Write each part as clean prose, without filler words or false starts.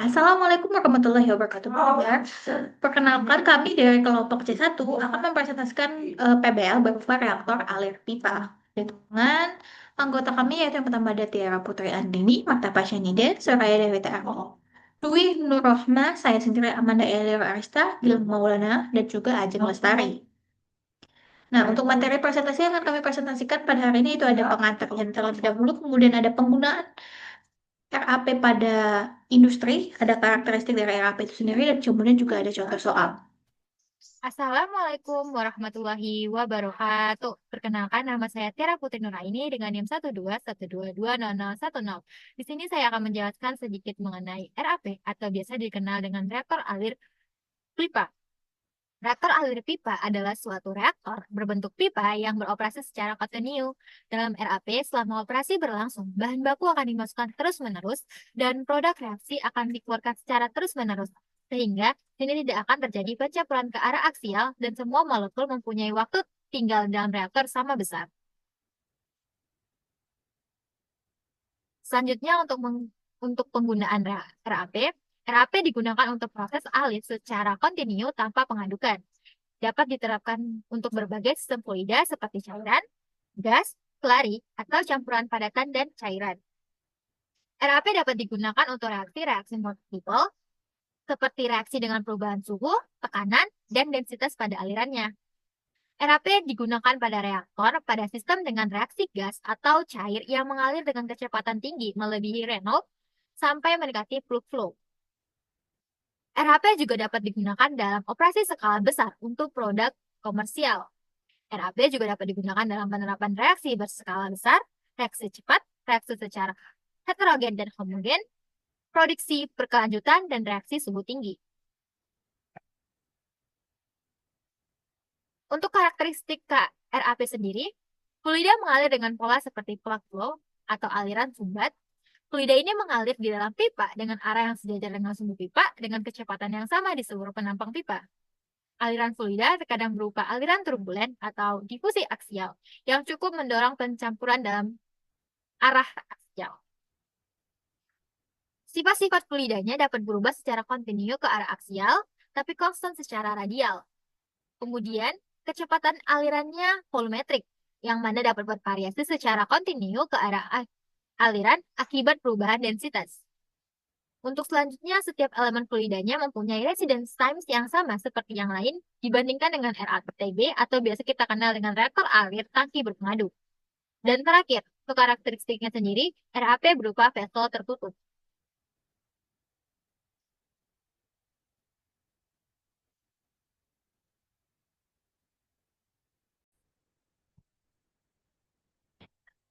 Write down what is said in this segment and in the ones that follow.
Assalamualaikum warahmatullahi wabarakatuh. Ya. Perkenalkan kami dari kelompok C1 akan mempresentasikan PBL berupa reaktor alir pipa. Dengan anggota kami yaitu yang pertama ada Tiara Putri Andini, Marta Pasyanide, Soraya Dewi TRO, Dwi Nur Rohma, saya sendiri Amanda Elior Arista, Gilm Maulana, dan juga Ajeng Lestari. Nah, untuk materi presentasi yang akan kami presentasikan pada hari ini itu ada pengantarnya terlebih dahulu, kemudian ada penggunaan RAP pada industri, ada karakteristik dari RAP itu sendiri, dan kemudian juga ada contoh soal. Assalamualaikum warahmatullahi wabarakatuh. Perkenalkan nama saya Tiara Putri Nuraini dengan NIM 121220010. Di sini saya akan menjelaskan sedikit mengenai RAP atau biasa dikenal dengan reaktor alir pipa. Reaktor alir pipa adalah suatu reaktor berbentuk pipa yang beroperasi secara kontinu. Dalam RAP, selama operasi berlangsung, bahan baku akan dimasukkan terus-menerus dan produk reaksi akan dikeluarkan secara terus-menerus. Sehingga ini tidak akan terjadi pencampuran ke arah aksial dan semua molekul mempunyai waktu tinggal dalam reaktor sama besar. Selanjutnya untuk penggunaan RAP, RAP digunakan untuk proses alir secara kontinu tanpa pengadukan. Dapat diterapkan untuk berbagai sistem fluida seperti cairan, gas, kelari, atau campuran padatan dan cairan. RAP dapat digunakan untuk reaksi-reaksi multiple, seperti reaksi dengan perubahan suhu, tekanan, dan densitas pada alirannya. RAP digunakan pada reaktor pada sistem dengan reaksi gas atau cair yang mengalir dengan kecepatan tinggi melebihi Reynolds sampai mendekati plug flow. RHP juga dapat digunakan dalam operasi skala besar untuk produk komersial. RAP juga dapat digunakan dalam penerapan reaksi berskala besar, reaksi cepat, reaksi secara heterogen dan homogen, produksi berkelanjutan, dan reaksi suhu tinggi. Untuk karakteristik RAP sendiri, fluida mengalir dengan pola seperti plug flow atau aliran sumbat. Fluida ini mengalir di dalam pipa dengan arah yang sejajar dengan sumbu pipa dengan kecepatan yang sama di seluruh penampang pipa. Aliran fluida terkadang berupa aliran turbulen atau difusi aksial yang cukup mendorong pencampuran dalam arah aksial. Sifat-sifat fluidanya dapat berubah secara kontinu ke arah aksial, tapi konstan secara radial. Kemudian, kecepatan alirannya volumetrik, yang mana dapat bervariasi secara kontinu ke arah aliran akibat perubahan densitas. Untuk selanjutnya, setiap elemen fluidanya mempunyai residence times yang sama seperti yang lain dibandingkan dengan RATB atau biasa kita kenal dengan reaktor alir tangki berpengadu. Dan terakhir, untuk karakteristiknya sendiri, RAP berupa vessel tertutup.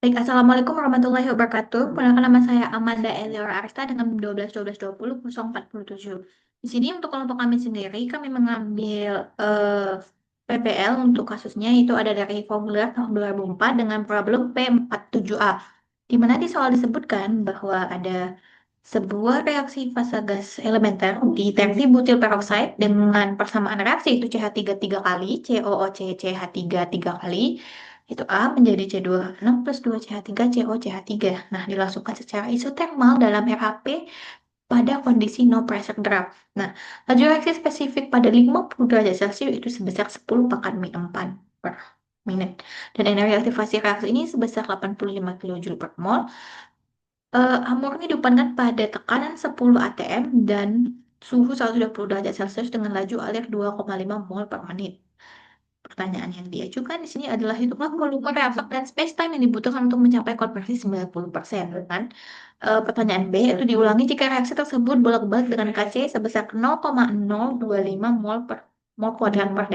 Baik, Assalamualaikum warahmatullahi wabarakatuh. Perkenalkan nama saya Amanda Elior Arista dengan 12 12 20 047. Di sini untuk kelompok kami sendiri, kami mengambil PPL untuk kasusnya itu ada dari formulir tahun 2004 dengan problem P47A. Di mana di soal disebutkan bahwa ada sebuah reaksi fase gas elementer di tangki butil peroksida dengan persamaan reaksi itu CH3 tiga kali, COOC CH3 tiga kali, itu A menjadi C26 plus 2CH3 COCH3. Nah, dilangsungkan secara isotermal dalam RAP pada kondisi no pressure draft. Nah, laju reaksi spesifik pada 50 derajat Celcius itu sebesar 10 pangkat min 4 per menit. Dan energi aktivasi reaksi ini sebesar 85 kJ per mol. Amor ini diupankan pada tekanan 10 atm dan suhu 120 derajat Celcius dengan laju alir 2,5 mol per menit. Pertanyaan yang diajukan di sini adalah hitunglah volume reaktor dan spacetime yang dibutuhkan untuk mencapai konversi 90%. Kan? Pertanyaan B itu diulangi jika reaksi tersebut bolak-balik dengan Kc sebesar 0,025 mol kuadrat per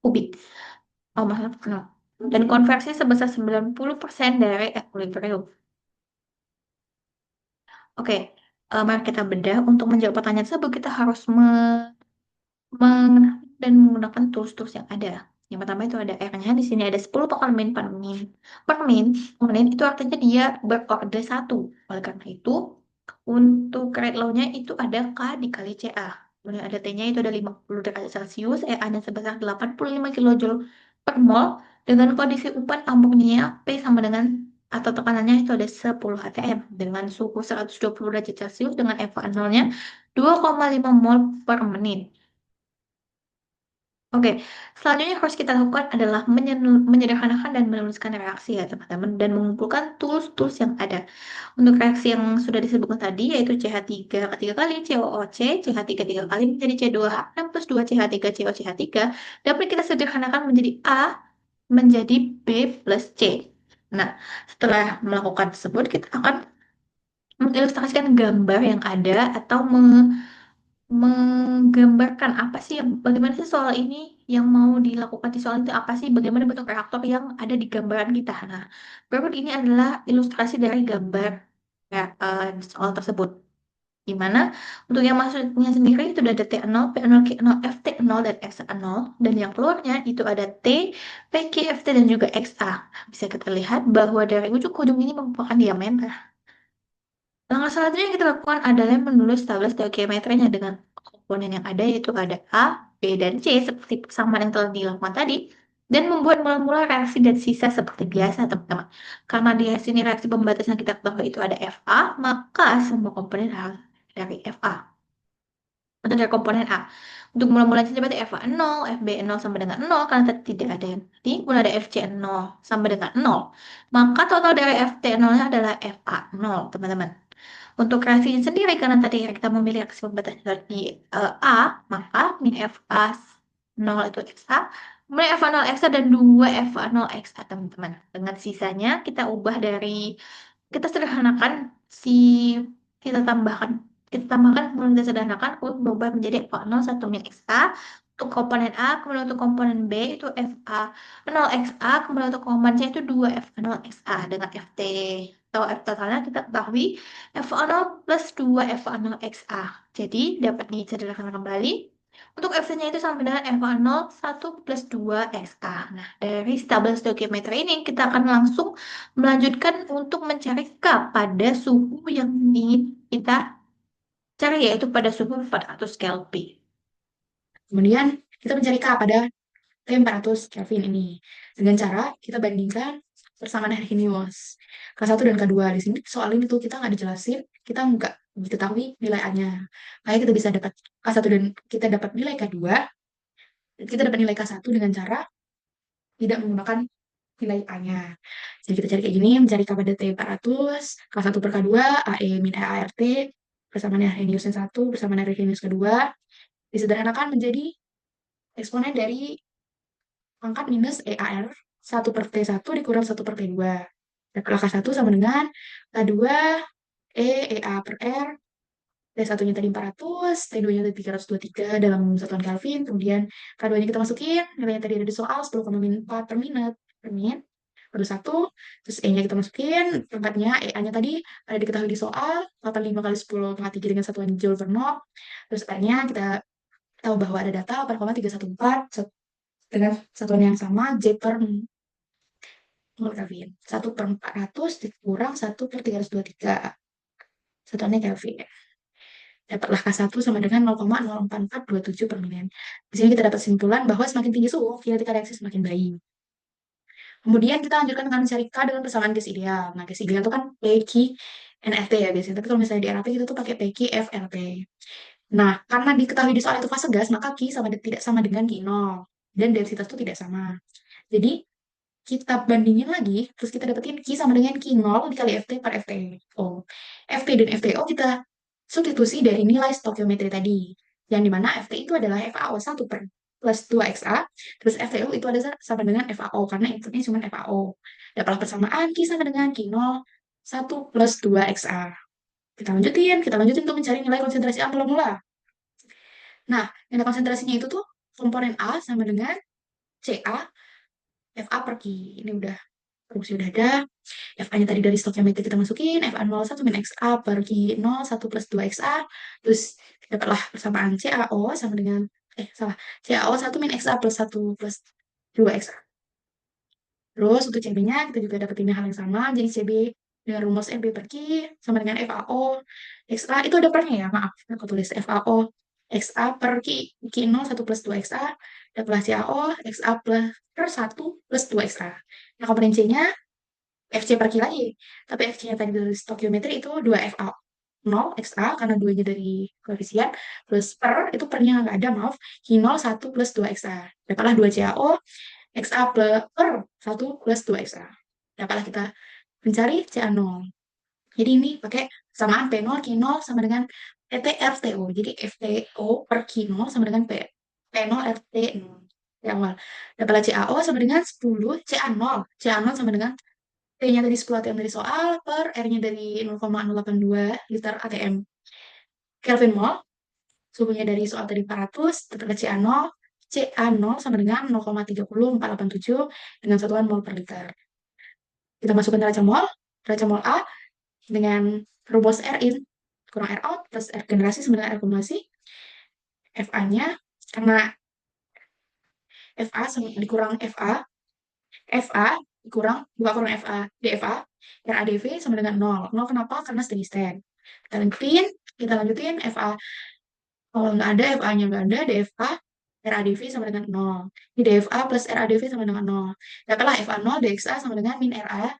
kubik. Oh, maaf, no. Dan konversi sebesar 90% dari equilibrium. Oke, mari kita bedah. Untuk menjawab pertanyaan tersebut, kita harus dan menggunakan tools-tools yang ada. Yang pertama itu ada R-nya, di sini ada 10 pangkat min per min. Per min, kemudian itu artinya dia berorder 1. Oleh karena itu, untuk rate law-nya itu ada K dikali CA. Kemudian ada T-nya itu ada 50 derajat Celcius, EA-nya sebesar 85 kJ per mol, dengan kondisi upan amoknia P sama dengan atau tekanannya itu ada 10 atm dengan suhu 120 derajat Celcius dengan FA0-nya 2,5 mol per menit. Oke, selanjutnya harus kita lakukan adalah menyederhanakan dan menuliskan reaksi ya teman-teman dan mengumpulkan tools-tools yang ada. Untuk reaksi yang sudah disebutkan tadi yaitu CH3 ketiga kali COOC, CH3 tiga kali menjadi C2H6 plus 2 CH3 COCH3 dapat kita sederhanakan menjadi A menjadi B plus C. Nah, setelah melakukan tersebut kita akan mengilustrasikan gambar yang ada atau menggambarkan apa sih bagaimana sih soal ini yang mau dilakukan di soal itu apa sih bagaimana bentuk reaktor yang ada di gambaran kita. Nah, berikut ini adalah ilustrasi dari gambar ya, soal tersebut. Di mana untuk yang masuknya sendiri itu ada T0, P0, Q0, FT0 dan XA0 dan yang keluarnya itu ada T, PQ, FT dan juga XA. Bisa kita lihat bahwa dari ujung ke ujung ini merupakan diameter. Langkah selanjutnya yang kita lakukan adalah menulis tabel stoikiometrinya dengan komponen yang ada yaitu ada A, B, dan C seperti persamaan yang telah dilakukan tadi dan membuat mula-mula reaksi dan sisa seperti biasa teman-teman. Karena di sini reaksi pembatas yang kita ketahui itu ada Fa, maka semua komponen harus dari Fa. Untuk dari komponen A. Untuk mula-mulanya berarti Fa 0, Fb 0 sama dengan 0 karena tadi tidak ada yang tadi. Kemudian ada Fc 0 sama dengan 0. Maka total dari Ft0-nya adalah Fa 0 teman-teman. Untuk reaksinya sendiri, karena tadi kita memilih reaksi pembatas di A, maka min FA0 itu XA, kemudian FA0 XA dan 2 FA0 XA, teman-teman. Dengan sisanya, kita ubah dari, kita sederhanakan, si kita tambahkan, kemudian kita sederhanakan, kemudian berubah menjadi FA0 1 min XA, untuk komponen A, kemudian untuk komponen B itu FA0XA, kemudian untuk komponen C itu 2 FA0XA dengan FT atau F totalnya kita ketahui FA0 plus 2 FA0XA. Jadi dapat disederhanakan kembali. Untuk FC-nya itu sama dengan FA0 1 plus 2 XA. Nah, dari tabel stoikiometri ini kita akan langsung melanjutkan untuk mencari K pada suhu yang ingin kita cari yaitu pada suhu 400 Kelvin. Kemudian kita mencari K pada T400 Kelvin ini. Dengan cara kita bandingkan persamaan Arrhenius K1 dan K2. Di sini soal ini tuh kita nggak dijelasin, kita nggak diketahui nilai A-nya. Makanya kita bisa dapat K1 dan kita dapat nilai K2, kita dapat nilai K1 dengan cara tidak menggunakan nilai A-nya. Jadi kita cari kayak gini, mencari K pada T400, K1 per K2, AE min ART, persamaan Arrhenius yang 1, persamaan Arrhenius kedua, disederhanakan menjadi eksponen dari pangkat minus EAR 1 per T1 dikurang 1 per T2. Dapatlah K1 sama dengan K2 EA per R. T1-nya tadi 400, T2-nya tadi 323 dalam satuan Kelvin. Kemudian K2-nya kita masukin, nilainya tadi ada di soal 10,4 per menit. Per menit. Baru 1, terus E-nya kita masukin, tempatnya EA-nya tadi ada diketahui di soal, 85 kali 10 pangkat 3 dengan satuan Joule per mol. Terus R-nya kita tahu bahwa ada data 8,314 dengan satuan yang sama J per mol Kelvin. 1 per 400 dikurang 1 per 323. Satuannya Kelvin. Dapatlah K1 sama dengan 0,04427 per menit. Di sini kita dapat simpulan bahwa semakin tinggi suhu, kinetika reaksi semakin baik. Kemudian kita lanjutkan dengan mencari K dengan persamaan gas ideal. Nah, gas ideal itu kan PQ NFT ya biasanya. Tapi kalau misalnya di RAP kita tuh pakai PQ FRP. Nah, karena diketahui di soal itu fase gas, maka Q tidak sama dengan Q0. Dan densitas itu tidak sama. Jadi, kita bandingin lagi, terus kita dapetin Q sama dengan Q0 dikali FT per FTO. FT dan FTO kita substitusi dari nilai stokiometri tadi. Yang dimana FT itu adalah FAO 1 per plus 2XA, terus FTO itu ada sama dengan FAO, karena inputnya cuma FAO. Dapatlah persamaan Q sama dengan Q0 1 plus 2XA. Kita lanjutin untuk mencari nilai konsentrasi A mula-mula. Nah, nilai konsentrasinya itu tuh komponen A sama dengan CA FA per Q. Ini udah rumusnya udah ada. FA-nya tadi dari stokiometri kita masukin, FA01 min XA per Q0 1 plus 2XA. Terus dapatlah persamaan CAO sama dengan, CAO 1 min XA plus 1 plus 2XA. Terus untuk CB-nya kita juga dapetin hal yang sama. Jadi CB dengan rumus MB per Q sama dengan FAO. XA itu ada pernya ya, maaf. Aku tulis FAO XA per Q0 1 plus 2XA. Dapatlah CAO XA plus per 1 plus 2XA. Nah komponen C-nya FC per Q lagi. Tapi FC-nya tadi dari stokiometri itu 2FA. 0 XA karena 2-nya dari koefisien plus per itu pernya nggak ada maaf Q0 1 plus 2 XA dapatlah 2 CaO XA per 1 plus 2 XA dapatlah kita mencari CA0 jadi ini pakai samaan P0 Q0 sama dengan PT RTO jadi FTO per Q0 sama dengan P0 RT0 di awal dapatlah CaO sama dengan 10 CA0 CA0 sama dengan T-nya tadi 10 ATM dari soal per R-nya dari 0,082 liter ATM Kelvin mol suhunya dari soal tadi 400, tetap CA0. CA0 sama dengan 0,30487 dengan satuan mol per liter. Kita masukkan neraca mol A dengan rumus R in kurang R out plus R generasi sama dengan R akumulasi. FA-nya karena FA dikurang FA dikurang bukan kurang FA, DFA, RADV sama dengan 0. 0 kenapa? Karena steady state. Kita lanjutin FA kalau nggak ada, FA-nya nggak ada, DFA, RADV sama dengan 0. Di DFA plus RADV sama dengan 0. Dapatlah FA 0, DXA sama dengan min RA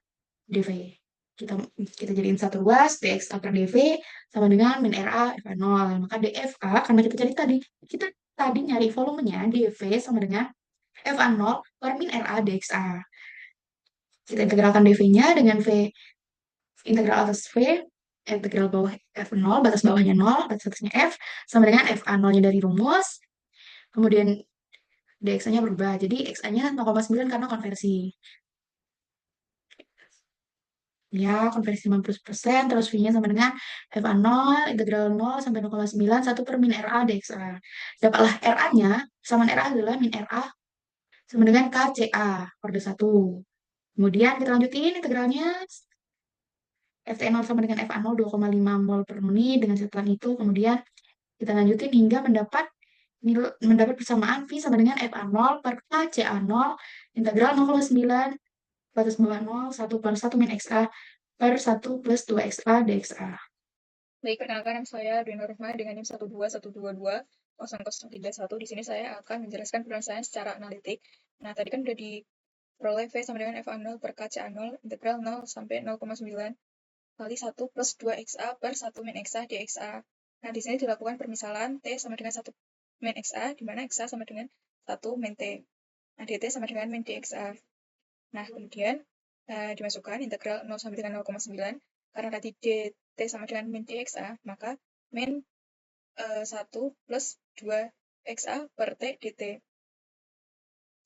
DV. Kita kita jadiin satu ruas, DXA per DV sama dengan min RA FA 0. Maka DFA, karena kita tadi nyari volumenya, DV sama dengan FA 0 per min RA DXA. Kita integralkan DV-nya dengan V integral atas V, integral bawah F0, batas bawahnya 0, batas atasnya F, sama dengan FA 0-nya dari rumus, kemudian DXA-nya berubah. Jadi XA-nya 0,9 karena konversi. Ya, konversi 90%, terus V-nya sama dengan FA 0, integral 0 sampai 0,9, 1 per min RA DXA. Dapatlah RA-nya, kesamaan RA adalah min RA sama dengan KCA, orde 1. Kemudian kita lanjutin integralnya, FT0 sama dengan FA 0, 2,5 mol per menit. Dengan catatan itu, kemudian kita lanjutin hingga mendapat persamaan V sama dengan FA 0 per KCA 0, integral 0,9 batas bawah 0, 1 per 1 min XA per 1 plus 2 XA dXA. Baik, perkenalkan nama saya Dwi Nurma dengan NIM 121220031. Di sini saya akan menjelaskan penyelesaian secara analitik. Nah, tadi kan udah diperoleh V sama dengan FA0 per KCA0, integral 0 sampai 0,9 kali 1 plus 2 XA per 1 min XA dXA. Nah, di sini dilakukan permisalan T sama dengan 1 min XA, di mana XA sama dengan 1 min T. Nah, dt sama dengan min dXA. Nah, kemudian dimasukkan integral 0 sampai dengan 0,9. Karena tadi dt sama dengan min dxa, maka min 1 plus 2 xa per t dt.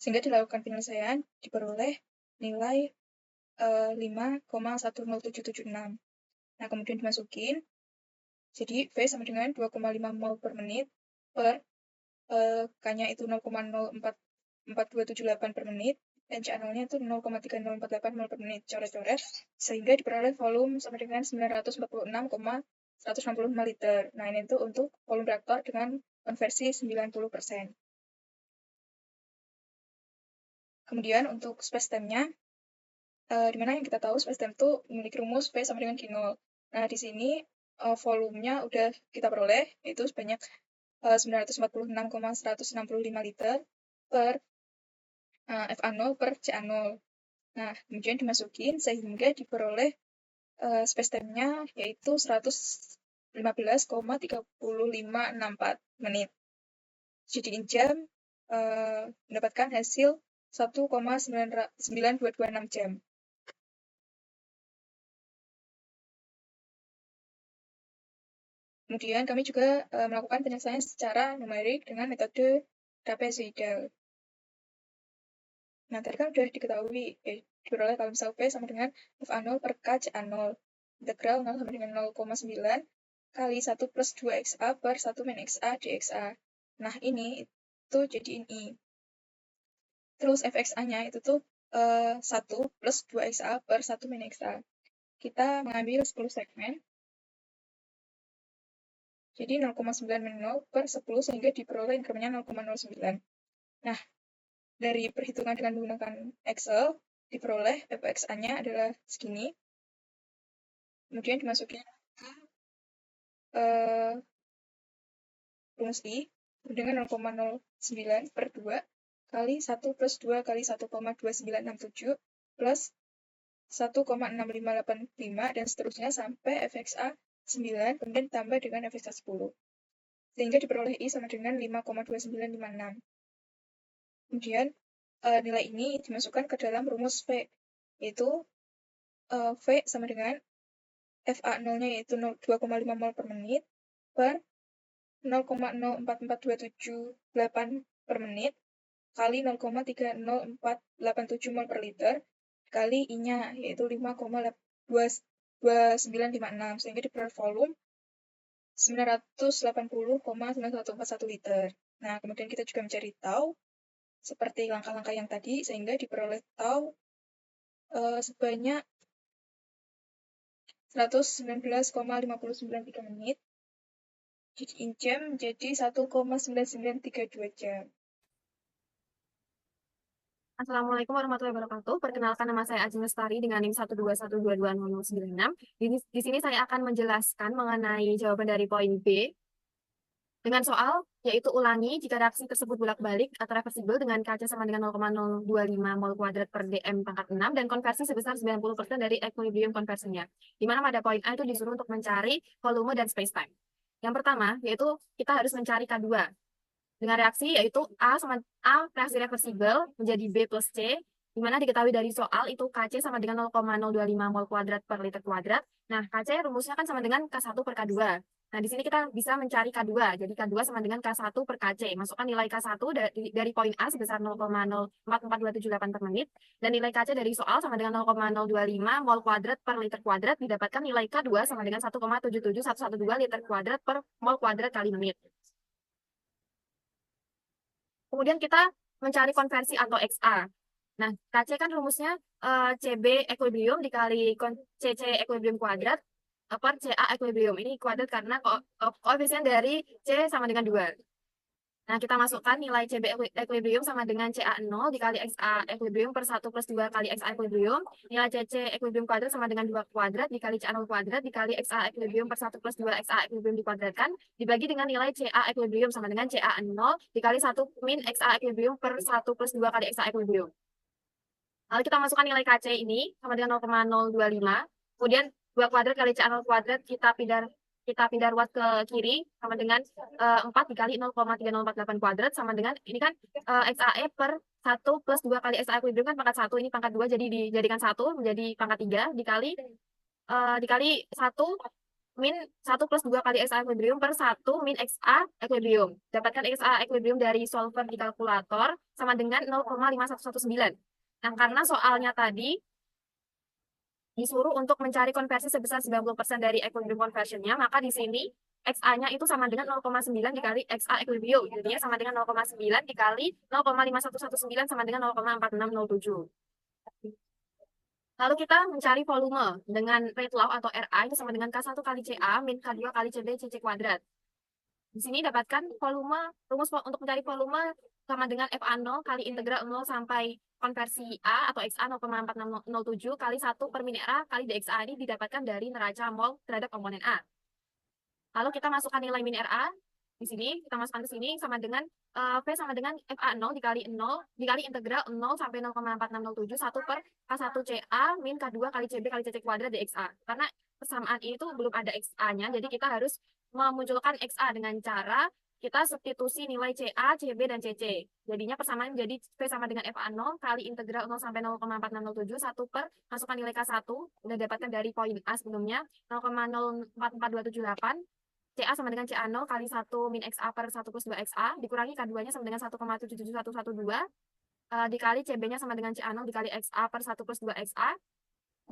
Sehingga dilakukan penyelesaian, diperoleh nilai 5,10776. Nah, kemudian dimasukin, jadi V sama dengan 2,5 mol per menit per K-nya itu 0,044278 per menit, dan CA0-nya itu 0,3048 mol per menit, coret-coret, sehingga diperoleh volume sama dengan 946,165 liter. Nah, ini itu untuk volume reaktor dengan konversi 90%. Kemudian untuk space time-nya, di mana yang kita tahu space time itu memiliki rumus V sama dengan Q0. Nah, di sini volumenya udah kita peroleh, itu sebanyak 946,165 liter per FA0 per CA0. Nah, kemudian dimasukin sehingga diperoleh space time-nya yaitu 115,3564 menit. Jadiin jam mendapatkan hasil 1,9226 jam. Kemudian kami juga melakukan penyelesaian secara numerik dengan metode trapezoidal. Nah, tadi kan sudah diketahui, diperoleh kalau misal V sama dengan FA0 per KCA0. Integral 0 sama dengan 0,9 kali 1 plus 2 XA per 1 min XA dXA. Nah, ini itu jadiin I. Terus FXA-nya itu tuh 1 plus 2 XA per 1 min XA. Kita mengambil 10 segmen. Jadi 0,9 min 0 per 10 sehingga diperoleh incrementnya 0,09. Nah, dari perhitungan dengan menggunakan Excel, diperoleh FXA-nya adalah segini. Kemudian dimasukin ke rumus I dengan 0,09 per 2 kali 1 plus 2 kali 1,2967 plus 1,6585 dan seterusnya sampai fxa 9, kemudian ditambah dengan fxa 10. Sehingga diperoleh I sama dengan 5,2956. Kemudian nilai ini dimasukkan ke dalam rumus V, yaitu V sama dengan FA0-nya yaitu 2,5 mol per menit per 0,044278 per menit kali 0,30487 mol per liter kali I-nya yaitu 5,2956 sehingga diperoleh volume 980,9141 liter. Nah, kemudian kita juga mencari tau seperti langkah-langkah yang tadi sehingga diperoleh tau sebanyak 119,5093 menit. Jadi in jam menjadi 1,9932 jam. Assalamualaikum warahmatullahi wabarakatuh. Perkenalkan, nama saya Ajeng Lestari dengan NIM 121222096. Di sini saya akan menjelaskan mengenai jawaban dari poin B dengan soal, yaitu ulangi jika reaksi tersebut bolak-balik atau reversibel dengan KC sama dengan 0,025 mol kuadrat per dm pangkat 6 dan konversi sebesar 90% dari equilibrium konversinya. Di mana pada poin A itu disuruh untuk mencari volume dan space-time. Yang pertama, yaitu kita harus mencari K2 dengan reaksi yaitu reaksi reversibel menjadi B plus C, di mana diketahui dari soal itu KC sama dengan 0,025 mol kuadrat per liter kuadrat. Nah, KC rumusnya kan sama dengan K1 per K2. Nah, di sini kita bisa mencari K2. Jadi K2 sama dengan K1 per Kc. Masukkan nilai K1 dari poin A sebesar 0,044278 per menit. Dan nilai Kc dari soal sama dengan 0,025 mol kuadrat per liter kuadrat. Didapatkan nilai K2 sama dengan 1,77112 liter kuadrat per mol kuadrat kali menit. Kemudian kita mencari konversi atau XA. Nah, KC kan rumusnya CB equilibrium dikali CC equilibrium kuadrat per CA equilibrium. Ini kuadrat karena koefisien dari C sama dengan 2. Nah, kita masukkan nilai CB equilibrium sama dengan CA0 dikali XA equilibrium per 1 plus 2 kali XA equilibrium. Nilai CC equilibrium kuadrat sama dengan 2 kuadrat dikali CA0 kuadrat dikali XA equilibrium per 1 plus 2 XA equilibrium dikuadratkan. Dibagi dengan nilai CA equilibrium sama dengan CA0 dikali 1 min XA equilibrium per 1 plus 2 kali XA equilibrium. Lalu kita masukkan nilai KC ini sama dengan 0,025. Kemudian 2 kuadrat kali CA0 kuadrat kita pindah ruas ke kiri sama dengan 4 dikali 0,3048 kuadrat sama dengan ini kan XAE per 1 plus 2 kali XA equilibrium kan pangkat 1, ini pangkat 2 jadi dijadikan 1 menjadi pangkat 3 dikali 1 min 1 plus 2 kali XA equilibrium per 1 min XA equilibrium. Dapatkan XA equilibrium dari solver di kalkulator sama dengan 0,5119. Nah, karena soalnya tadi disuruh untuk mencari konversi sebesar 90% dari equilibrium conversion-nya, maka di sini XA-nya itu sama dengan 0,9 dikali XA equilibrium. Jadinya sama dengan 0,9 dikali 0,5119 sama dengan 0,4607. Lalu kita mencari volume dengan rate law atau RA itu sama dengan K1 kali CA min K2 kali CB CC kuadrat. Di sini dapatkan volume, rumus untuk mencari volume sama dengan FA0 kali integral 0 sampai konversi A atau XA 0,4607 kali 1 per min RA kali dXA ini didapatkan dari neraca mol terhadap komponen A. Lalu kita masukkan nilai min RA di sini, kita masukkan ke sini sama dengan V sama dengan FA0 dikali 0 dikali integral 0 sampai 0,4607 1 per K1 CA min K2 kali CB kali CC kuadrat dXA. Karena persamaan ini tuh belum ada XA-nya, jadi kita harus memunculkan XA dengan cara kita substitusi nilai CA, CB, dan CC. Jadinya persamaan menjadi V sama dengan FA0 kali integral 0 sampai 0,4607 1 per masukkan nilai K1 udah dapatkan dari poin A sebelumnya 0,044278 CA sama dengan CA0 kali 1 min XA per 1 plus 2 XA dikurangi K2-nya sama dengan 1,77112 dikali CB-nya sama dengan CA0 dikali XA per 1 plus 2 XA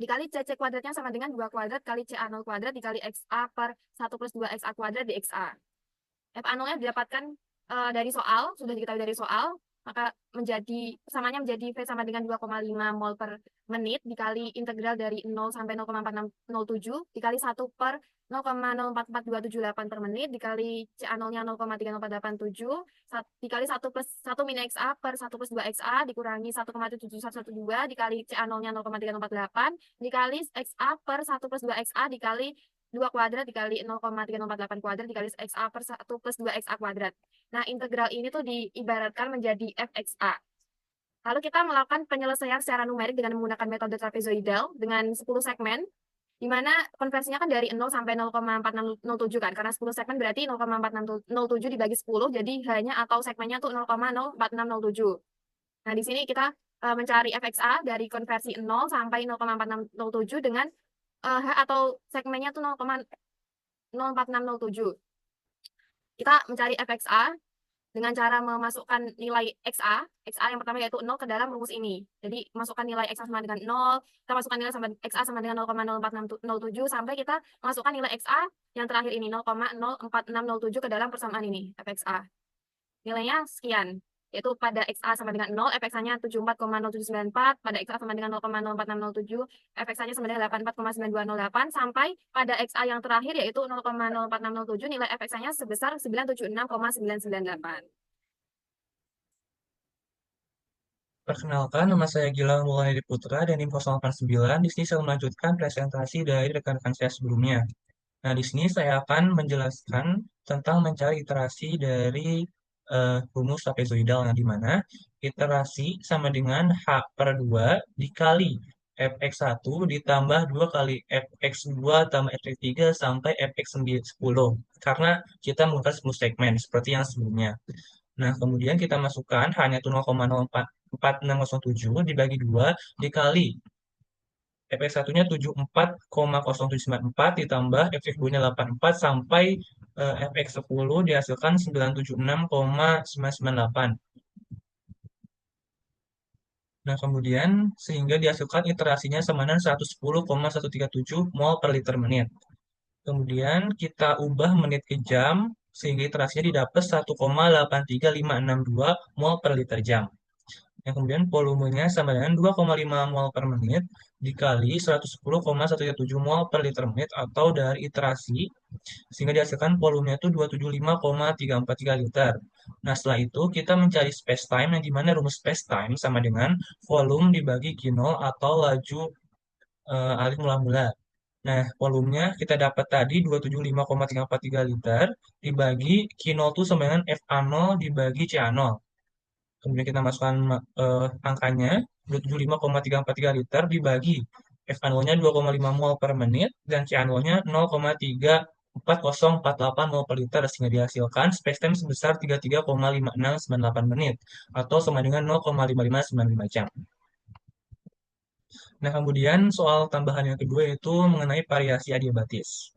dikali CC kuadratnya sama dengan 2 kuadrat kali CA0 kuadrat dikali XA per 1 plus 2 XA kuadrat dXA. FA0-nya didapatkan dari soal, sudah diketahui dari soal, maka persamanya menjadi V sama dengan 2,5 mol per menit dikali integral dari 0 sampai 0,4607 dikali 1 per 0,044278 per menit dikali CA0-nya 0,30487 dikali 1 plus 1 min XA per 1 plus 2 XA dikurangi 1,77112 dikali CA0-nya 0,348 dikali XA per 1 plus 2 XA dikali 2 kuadrat dikali 0,348 kuadrat dikali XA per 1 plus 2 XA kuadrat. Nah, integral ini tuh diibaratkan menjadi FXA. Lalu kita melakukan penyelesaian secara numerik dengan menggunakan metode trapezoidal dengan 10 segmen, di mana konversinya kan dari 0 sampai 0,4607 kan, karena 10 segmen berarti 0,4607 dibagi 10, jadi hanya atau segmennya tuh 0,04607. Nah, di sini kita mencari fxa dari konversi 0 sampai 0,4607 dengan H atau segmennya tuh 0,04607. Kita mencari fxa dengan cara memasukkan nilai XA yang pertama yaitu 0 ke dalam rumus ini. Jadi, masukkan nilai XA sama dengan 0, kita masukkan nilai XA sama dengan 0,04607, sampai kita masukkan nilai XA yang terakhir ini, 0,04607 ke dalam persamaan ini, fxa. Nilainya sekian, yaitu pada XA sama dengan 0, fxa-nya 74,0794, pada XA sama dengan 0,04607, fxa-nya sama dengan 84,9208, sampai pada XA yang terakhir yaitu 0,04607, nilai fxa-nya sebesar 976,998. Perkenalkan, nama saya Gilang Maulana Putra dari NIM 089. Di sini saya melanjutkan presentasi dari rekan-rekan saya sebelumnya. Nah, di sini saya akan menjelaskan tentang mencari iterasi dari rumus trapezoidal, yang dimana iterasi sama dengan H per 2 dikali fx1 ditambah 2 kali fx2 tambah fx3 sampai fx10, karena kita menggunakan 10 segmen seperti yang sebelumnya. Nah, kemudian kita masukkan hanya itu 0,04607 dibagi 2 dikali fx1-nya 74,0794 ditambah fx2-nya 84 sampai fx10 dihasilkan 976,998. Nah, kemudian sehingga dihasilkan iterasinya sama dengan 110,137 mol per liter menit. Kemudian kita ubah menit ke jam sehingga iterasinya didapat 1,83562 mol per liter jam. Yang kemudian volumenya sama dengan 2,5 mol per menit dikali 110,137 mol per liter menit atau dari iterasi, sehingga dihasilkan volumenya itu 275,343 liter. Nah, setelah itu kita mencari space time, yang dimana rumus space time sama dengan volume dibagi Q0 atau laju alih mula-mula. Nah, volumenya kita dapat tadi 275,343 liter dibagi Q0 itu sama dengan FA0 dibagi CA0. Kemudian kita masukkan angkanya 275,343 liter dibagi FA0-nya 2,5 mol per menit dan CA0-nya 0,34048 mol per liter, sehingga dihasilkan space time sebesar 33,5698 menit atau sama dengan 0,5595 jam. Nah, kemudian soal tambahan yang kedua yaitu mengenai variasi adiabatis.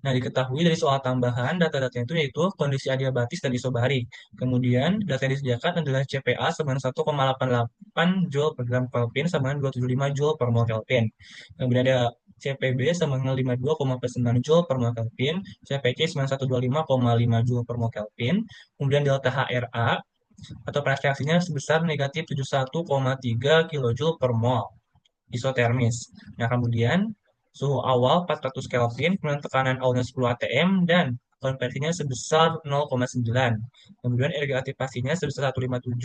Nah, diketahui dari soal tambahan, data-datanya itu yaitu kondisi adiabatis dan isobarik. Kemudian, data yang disediakan adalah CPA sama dengan 1,88 Joule per gram Kelvin sama dengan 275 Joule per mol Kelvin. Kemudian ada CPB sama dengan 52,9 Joule per mol Kelvin, CPC sama dengan 125,5 Joule per mol Kelvin. Kemudian delta HRA atau pressure reaksinya sebesar negatif 71,3 kJ per mol isotermis. Nah, kemudian suhu awal 400 Kelvin, kemudian tekanan awalnya 10 atm, dan konversinya sebesar 0,9. Kemudian energi aktivasinya sebesar 157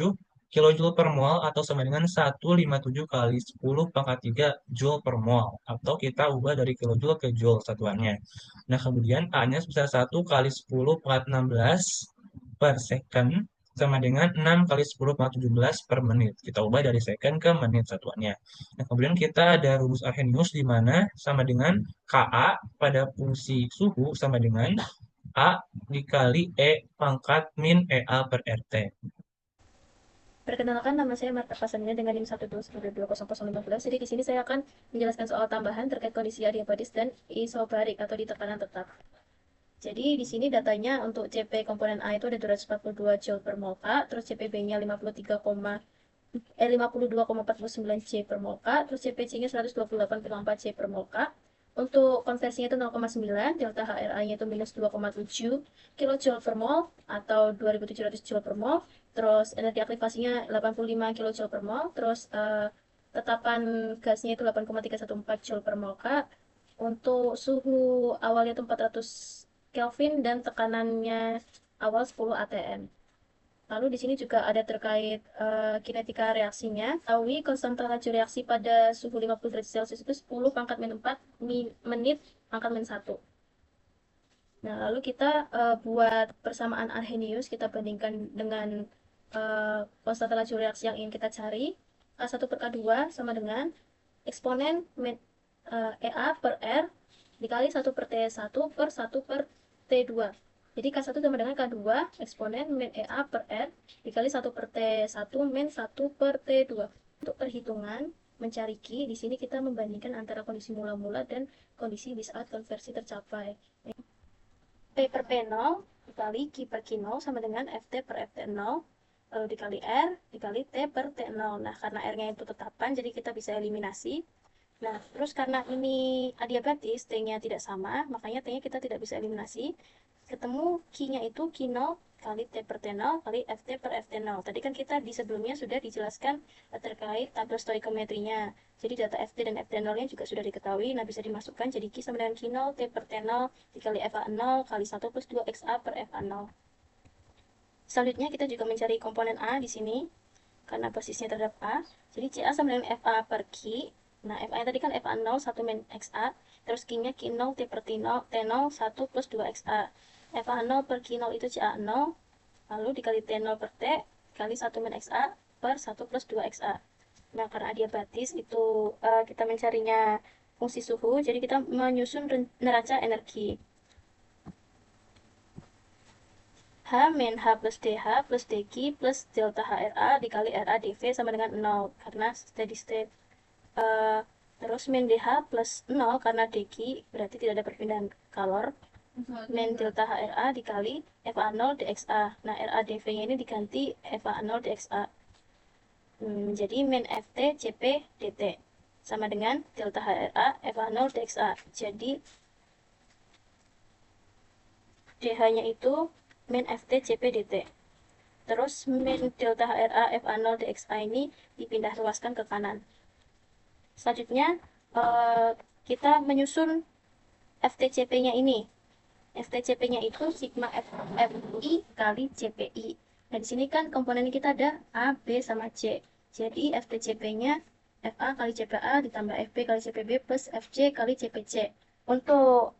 kJ per mol atau sama dengan 157 kali 10 pangkat 3 Joule per mol. Atau kita ubah dari kilojoule ke joule satuannya. Nah, kemudian A-nya sebesar 1 kali 10 pangkat 16 per second sama dengan 6 kali 10,17 per menit. Kita ubah dari second ke menit satuannya. Nah, kemudian kita ada rumus Arrhenius di mana sama dengan Ka pada fungsi suhu sama dengan A dikali E pangkat min EA per RT. Perkenalkan, nama saya Marta Pasannya dengan NIM 129200015. Jadi di sini saya akan menjelaskan soal tambahan terkait kondisi adiabatis dan isobarik atau di tekanan tetap. Jadi di sini datanya untuk CP komponen A itu ada 242 Joule per mol K, terus CPB-nya 52,49 J per mol K, terus CPC-nya 128,4 J per mol K. Untuk konversinya itu 0,9, delta HRA-nya itu minus 2,7 kJ per mol atau 2700 Joule per mol. Terus energi aktivasinya 85 kJ per mol, terus tetapan gasnya itu 8,314 Joule per mol K. Untuk suhu awalnya itu 400 Kelvin dan tekanannya awal 10 atm. Lalu di sini juga ada terkait kinetika reaksinya. Tahu konstanta laju reaksi pada suhu 50 derajat Celcius itu 10 pangkat min 4 menit pangkat min 1. Nah, lalu kita buat persamaan Arrhenius, kita bandingkan dengan konstanta laju reaksi yang ingin kita cari. K1 per K2 sama dengan eksponen EA per R dikali 1 per T1 per 1 per T2. Jadi K1 sama dengan K2 eksponen min EA per R dikali 1 per T1 min 1 per T2. Untuk perhitungan mencari Q, di sini kita membandingkan antara kondisi mula-mula dan kondisi di saat konversi tercapai. P per P0 dikali Q per Q0 sama dengan FT per FT0 lalu dikali R dikali T per T0. Nah, karena R-nya itu tetapan, jadi kita bisa eliminasi. Nah, terus karena ini adiabatis, T-nya tidak sama, makanya T-nya kita tidak bisa eliminasi. Ketemu Q-nya itu Q0 kali T per T0 kali FT per FT0. Tadi kan kita di sebelumnya sudah dijelaskan terkait tabel stoikiometrinya. Jadi data FT dan FT0-nya juga sudah diketahui. Nah, bisa dimasukkan jadi Q sama dengan Q0 T per T0 dikali FA0 kali 1 plus 2 XA per FA0. Selanjutnya kita juga mencari komponen A di sini karena basisnya terhadap A. Jadi CA sama dengan FA per Q. Nah, FA tadi kan FA0 1 min XA, terus Q-nya Q0 T per T0 1 plus 2 XA. FA0 per Q0 itu CA0, lalu dikali T0 per T kali 1 min XA per 1 plus 2 XA. Nah, karena adiabatis itu kita mencarinya fungsi suhu, jadi kita menyusun neraca energi. H min H plus DH plus DQ plus delta HRA dikali RA dV sama dengan 0 karena steady state. Terus min DH plus 0 karena DQ berarti tidak ada perpindahan kalor. Min delta HRA dikali FA0 dXA. Nah, RA dV-nya ini diganti FA0 dXA. Jadi min FT CP DT sama dengan delta HRA FA0 dXA. Jadi DH-nya itu min FT CP DT. Terus min delta HRA FA0 dXA ini dipindah luaskan ke kanan. Selanjutnya kita menyusun FTCP-nya ini. FTCP-nya itu sigma FI kali CPI. Nah, di sini kan komponen kita ada A, B, sama C. Jadi FTCP-nya FA kali CPA ditambah FB kali CPB plus FC kali CPC. Untuk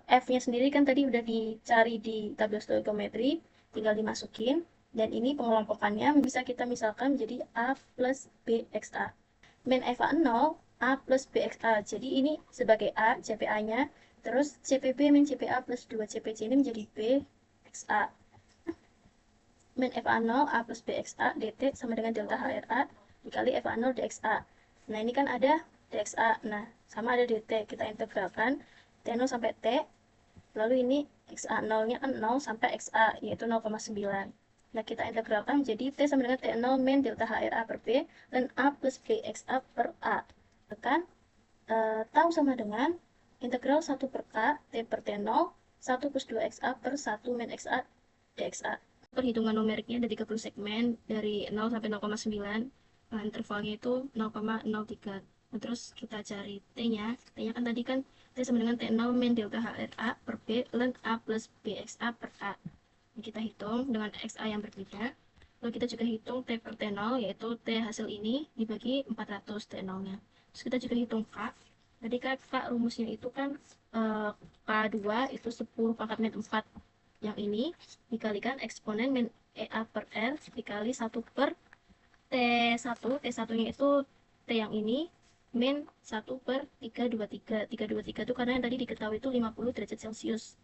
F-nya sendiri kan tadi udah dicari di tabel stoikiometri, tinggal dimasukin. Dan ini pengelompokannya bisa kita misalkan menjadi A plus BXA. Min FA0 A plus BXA. Jadi ini sebagai A, CPA-nya. Terus CPB min CPA plus 2 CPC ini menjadi BXA. Min FA0 A plus BXA DT sama dengan delta HRA dikali FA0 DXA. Nah, ini kan ada DXA. Nah, sama ada DT. Kita integralkan T0 sampai T. Lalu ini XA0-nya kan 0 sampai XA, yaitu 0,9. Nah, kita integralkan menjadi T sama dengan T0 min delta HRA per B dan A plus BXA per A. Tekan tau sama dengan integral 1 per K T per T0 1 plus 2 XA per 1 min XA dXA. Perhitungan numeriknya ada 30 segmen dari 0 sampai 0,9. Intervalnya itu 0,03. Nah, terus kita cari T-nya. T-nya kan tadi kan T sama dengan T0 min delta HRA per B ln A plus BXA per A. Nah, kita hitung dengan XA yang berbeda. Lalu kita juga hitung T per T0, yaitu T hasil ini dibagi 400 T0-nya. Terus kita juga hitung K. Tadi kan K rumusnya itu kan K2 itu 10 pangkat min 4. Yang ini dikalikan eksponen min EA per R dikali 1 per T1. T1-nya itu T yang ini min 1 per 323. 323 itu karena yang tadi diketahui itu 50 derajat Celcius.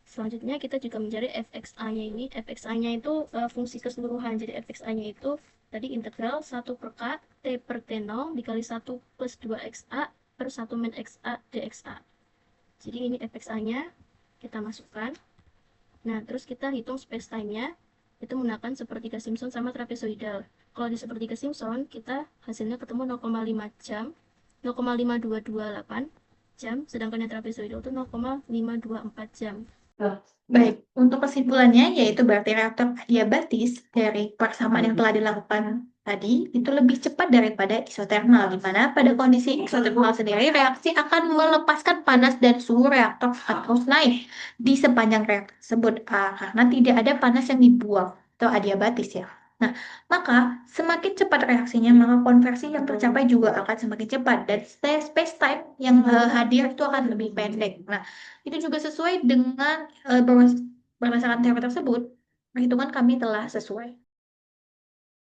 Selanjutnya kita juga mencari fxa-nya ini. Fxa-nya itu fungsi keseluruhan. Jadi fxa-nya itu tadi integral 1 per K T per T0 dikali 1 plus 2XA per 1 min XA dXA. Jadi ini fxa-nya kita masukkan. Nah, terus kita hitung space time-nya. Itu menggunakan sepertiga Simpson sama trapezoidal. Kalau di sepertiga Simpson, kita hasilnya ketemu 0,5 jam, 0,5228 jam, sedangkan yang trapezoidal itu 0,524 jam. Baik, untuk kesimpulannya yaitu berarti reaktor adiabatis dari persamaan yang telah dilakukan tadi itu lebih cepat daripada isotermal, di mana pada kondisi isotermal sendiri reaksi akan melepaskan panas dan suhu reaktor terus naik di sepanjang reaktor tersebut karena tidak ada panas yang dibuang atau adiabatis ya. Nah, maka semakin cepat reaksinya, maka konversi yang tercapai juga akan semakin cepat dan space time yang hadir itu akan lebih pendek. Nah, itu juga sesuai dengan berdasarkan teori tersebut, Perhitungan kami telah sesuai.